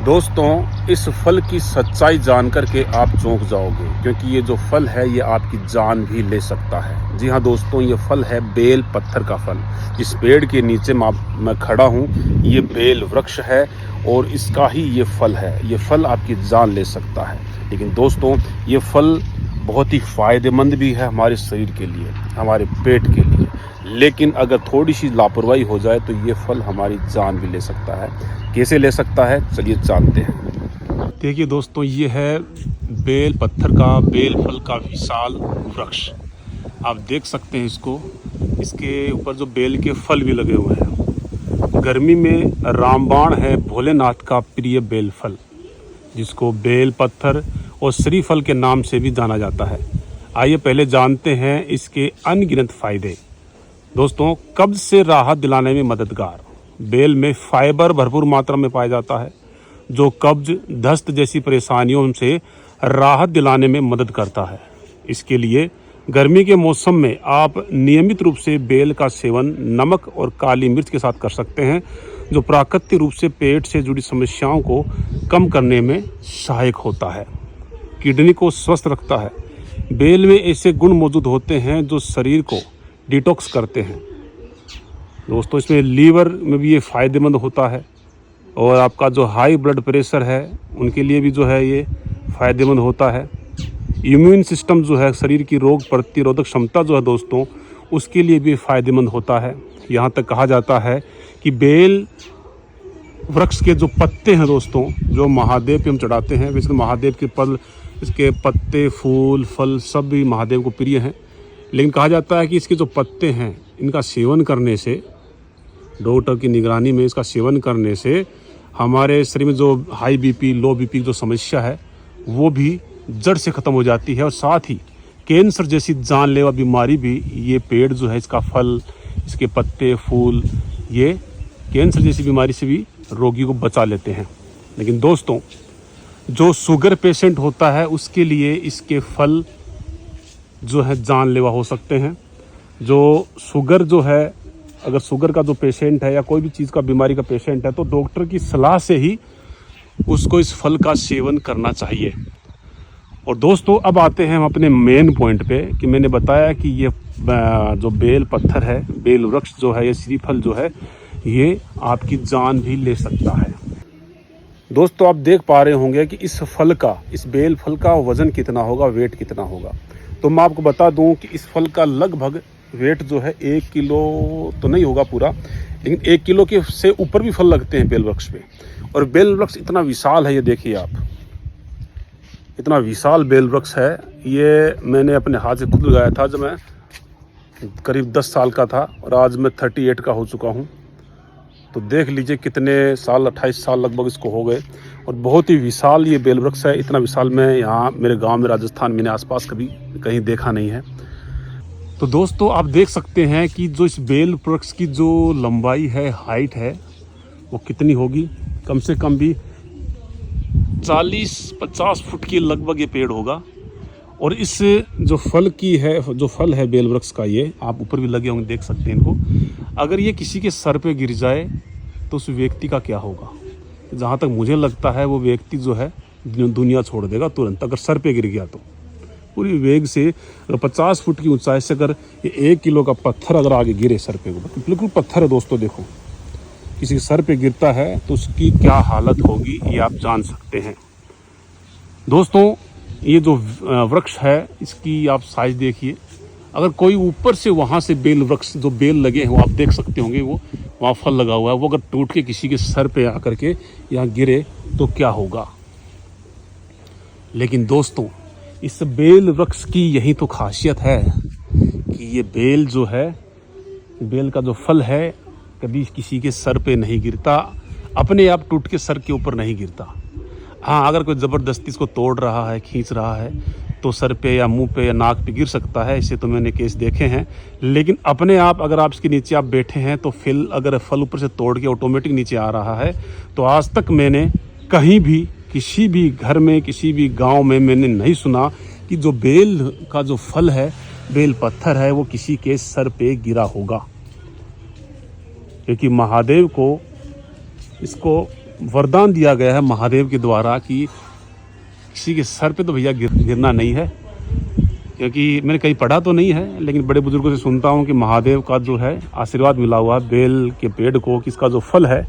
दोस्तों, इस फल की सच्चाई जान करके आप चौंक जाओगे, क्योंकि ये जो फल है ये आपकी जान भी ले सकता है। जी हाँ दोस्तों, ये फल है बेल पत्थर का फल। इस पेड़ के नीचे मैं खड़ा हूँ, ये बेल वृक्ष है और इसका ही ये फल है। ये फल आपकी जान ले सकता है। लेकिन दोस्तों, ये फल बहुत ही फ़ायदेमंद भी है हमारे शरीर के लिए, हमारे पेट के लिए। लेकिन अगर थोड़ी सी लापरवाही हो जाए तो ये फल हमारी जान भी ले सकता है। कैसे ले सकता है, चलिए जानते हैं। देखिए दोस्तों, ये है बेल पत्थर का, बेल फल का विशाल वृक्ष। आप देख सकते हैं इसको, इसके ऊपर जो बेल के फल भी लगे हुए हैं। गर्मी में रामबाण है भोलेनाथ का प्रिय बेल फल, जिसको बेल पत्थर और श्रीफल के नाम से भी जाना जाता है। आइए पहले जानते हैं इसके अनगिनत फायदे। दोस्तों, कब्ज से राहत दिलाने में मददगार। बेल में फाइबर भरपूर मात्रा में पाया जाता है, जो कब्ज, दस्त जैसी परेशानियों से राहत दिलाने में मदद करता है। इसके लिए गर्मी के मौसम में आप नियमित रूप से बेल का सेवन नमक और काली मिर्च के साथ कर सकते हैं, जो प्राकृतिक रूप से पेट से जुड़ी समस्याओं को कम करने में सहायक होता है। किडनी को स्वस्थ रखता है। बेल में ऐसे गुण मौजूद होते हैं जो शरीर को डिटॉक्स करते हैं। दोस्तों, इसमें लीवर में भी ये फ़ायदेमंद होता है, और आपका जो हाई ब्लड प्रेशर है उनके लिए भी जो है ये फ़ायदेमंद होता है। इम्यून सिस्टम जो है, शरीर की रोग प्रतिरोधक क्षमता जो है दोस्तों, उसके लिए भी फ़ायदेमंद होता है। यहाँ तक कहा जाता है कि बेल वृक्ष के जो पत्ते हैं दोस्तों, जो महादेव पे हम चढ़ाते हैं, वैसे तो महादेव के फल, इसके पत्ते, फूल, फल सब भी महादेव को प्रिय हैं। लेकिन कहा जाता है कि इसके जो पत्ते हैं, इनका सेवन करने से, डॉक्टर की निगरानी में इसका सेवन करने से हमारे शरीर में जो हाई बीपी, लो बीपी की जो समस्या है वो भी जड़ से ख़त्म हो जाती है। और साथ ही कैंसर जैसी जानलेवा बीमारी भी ये पेड़ जो है, इसका फल, इसके पत्ते, फूल, ये कैंसर जैसी बीमारी से भी रोगी को बचा लेते हैं। लेकिन दोस्तों, जो शुगर पेशेंट होता है उसके लिए इसके फल जो है जानलेवा हो सकते हैं। जो शुगर जो है, अगर शुगर का जो पेशेंट है या कोई भी चीज़ का बीमारी का पेशेंट है, तो डॉक्टर की सलाह से ही उसको इस फल का सेवन करना चाहिए। और दोस्तों, अब आते हैं हम अपने मेन पॉइंट पे कि मैंने बताया कि ये जो बेल पत्थर है, बेल वृक्ष जो है, ये श्रीफल जो है, ये आपकी जान भी ले सकता है। दोस्तों, आप देख पा रहे होंगे कि इस फल का, इस बेल फल का वज़न कितना होगा, वेट कितना होगा। तो मैं आपको बता दूं कि इस फल का लगभग वेट जो है 1 किलो तो नहीं होगा पूरा, लेकिन 1 किलो के से ऊपर भी फल लगते हैं बेल वृक्ष पे। और बेल वृक्ष इतना विशाल है, ये देखिए आप, इतना विशाल बेल वृक्ष है। ये मैंने अपने हाथ से खुद लगाया था जब मैं करीब 10 साल का था, और आज मैं 38 का हो चुका हूँ। तो देख लीजिए कितने साल, 28 साल लगभग इसको हो गए। और बहुत ही विशाल ये बेल वृक्ष है। इतना विशाल मैं यहाँ मेरे गांव में, राजस्थान, मैंने आसपास कभी कहीं देखा नहीं है। तो दोस्तों, आप देख सकते हैं कि जो इस बेल वृक्ष की जो लंबाई है, हाइट है, वो कितनी होगी। कम से कम भी 40-50 फुट की लगभग ये पेड़ होगा। और इस जो फल की है, जो फल है बेल वृक्ष का, ये आप ऊपर भी लगे होंगे, देख सकते हैं इनको। अगर ये किसी के सर पे गिर जाए तो उस व्यक्ति का क्या होगा? जहाँ तक मुझे लगता है वो व्यक्ति जो है दुनिया छोड़ देगा तुरंत, अगर सर पे गिर गया तो। पूरी वेग से 50 फुट की ऊंचाई से अगर ये 1 किलो का पत्थर अगर आगे गिरे सर पे, बिल्कुल पत्थर है दोस्तों, देखो, किसी के सर पे गिरता है तो उसकी क्या हालत होगी ये आप जान सकते हैं। दोस्तों, ये जो वृक्ष है, इसकी आप साइज देखिए। अगर कोई ऊपर से वहाँ से बेल वृक्ष, जो बेल लगे हैं वो आप देख सकते होंगे, वो वहाँ फल लगा हुआ है, वो अगर टूट के किसी के सर पे आकर के यहाँ गिरे तो क्या होगा। लेकिन दोस्तों, इस बेल वृक्ष की यही तो खासियत है कि ये बेल जो है, बेल का जो फल है, कभी किसी के सर पे नहीं गिरता, अपने आप टूट के सर के ऊपर नहीं गिरता। हाँ, अगर कोई ज़बरदस्ती इसको तोड़ रहा है, खींच रहा है, तो सर पे या मुंह पे या नाक पे गिर सकता है। इसे तो मैंने केस देखे हैं। लेकिन अपने आप अगर आप इसके नीचे आप बैठे हैं तो फिल अगर फल ऊपर से तोड़ के ऑटोमेटिक नीचे आ रहा है, तो आज तक मैंने कहीं भी, किसी भी घर में, किसी भी गांव में मैंने नहीं सुना कि जो बेल का जो फल है, बेल पत्थर है, वो किसी के सर पे गिरा होगा। क्योंकि महादेव को इसको वरदान दिया गया है महादेव के द्वारा कि किसी के सर पे तो भैया गिरना नहीं है, क्योंकि मैंने कहीं पढ़ा तो नहीं है, लेकिन बड़े बुजुर्गों से सुनता हूँ कि महादेव का जो है आशीर्वाद मिला हुआ बेल के पेड़ को, किसका जो फल है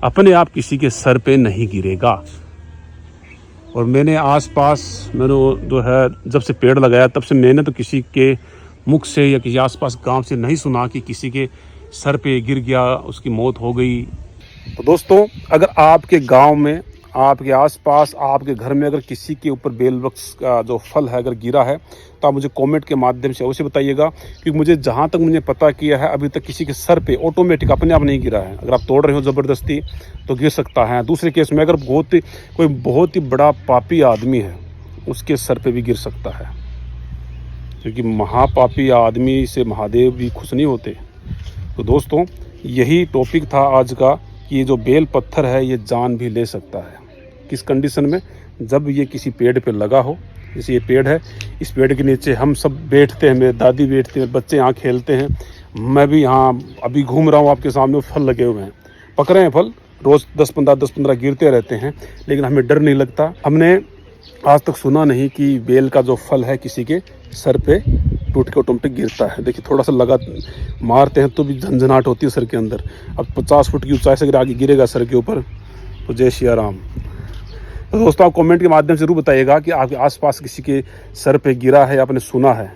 अपने आप किसी के सर पे नहीं गिरेगा। और मैंने आसपास मैंने जो है जब से पेड़ लगाया तब से मैंने तो किसी के मुख से या किसी आसपास गांव से नहीं सुना कि किसी के सर पे गिर गया, उसकी मौत हो गई। तो दोस्तों, अगर आपके गांव में, आपके आसपास, आपके घर में अगर किसी के ऊपर बेल वृक्ष का जो फल है अगर गिरा है तो आप मुझे कमेंट के माध्यम से अवश्य बताइएगा, क्योंकि मुझे जहां तक मुझे पता किया है अभी तक किसी के सर पे ऑटोमेटिक अपने आप नहीं गिरा है। अगर आप तोड़ रहे हो ज़बरदस्ती तो गिर सकता है। दूसरे केस में अगर कोई बहुत ही बड़ा पापी आदमी है उसके सर पे भी गिर सकता है, क्योंकि महापापी आदमी से महादेव भी खुश नहीं होते। तो दोस्तों, यही टॉपिक था आज का कि ये जो बेल पत्थर है ये जान भी ले सकता है। किस कंडीशन में? जब ये किसी पेड़ पे लगा हो। जैसे ये पेड़ है, इस पेड़ के नीचे हम सब बैठते हैं, मेरे दादी बैठते हैं, बच्चे यहाँ खेलते हैं, मैं भी यहाँ अभी घूम रहा हूँ, आपके सामने फल लगे हुए हैं, पक रहे हैं फल, रोज़ 10-15 गिरते रहते हैं, लेकिन हमें डर नहीं लगता। हमने आज तक सुना नहीं कि बेल का जो फल है किसी के सर पे टूट के ऑटोमेटिक गिरता है। देखिए, थोड़ा सा लगा मारते हैं तो भी झंझनाहट होती है सर के अंदर। अब 50 फुट की ऊंचाई से अगर आगे गिरेगा सर के ऊपर तो जय श्री राम। तो दोस्तों, आप कमेंट के माध्यम से जरूर बताइएगा कि आपके आसपास किसी के सर पे गिरा है या आपने सुना है।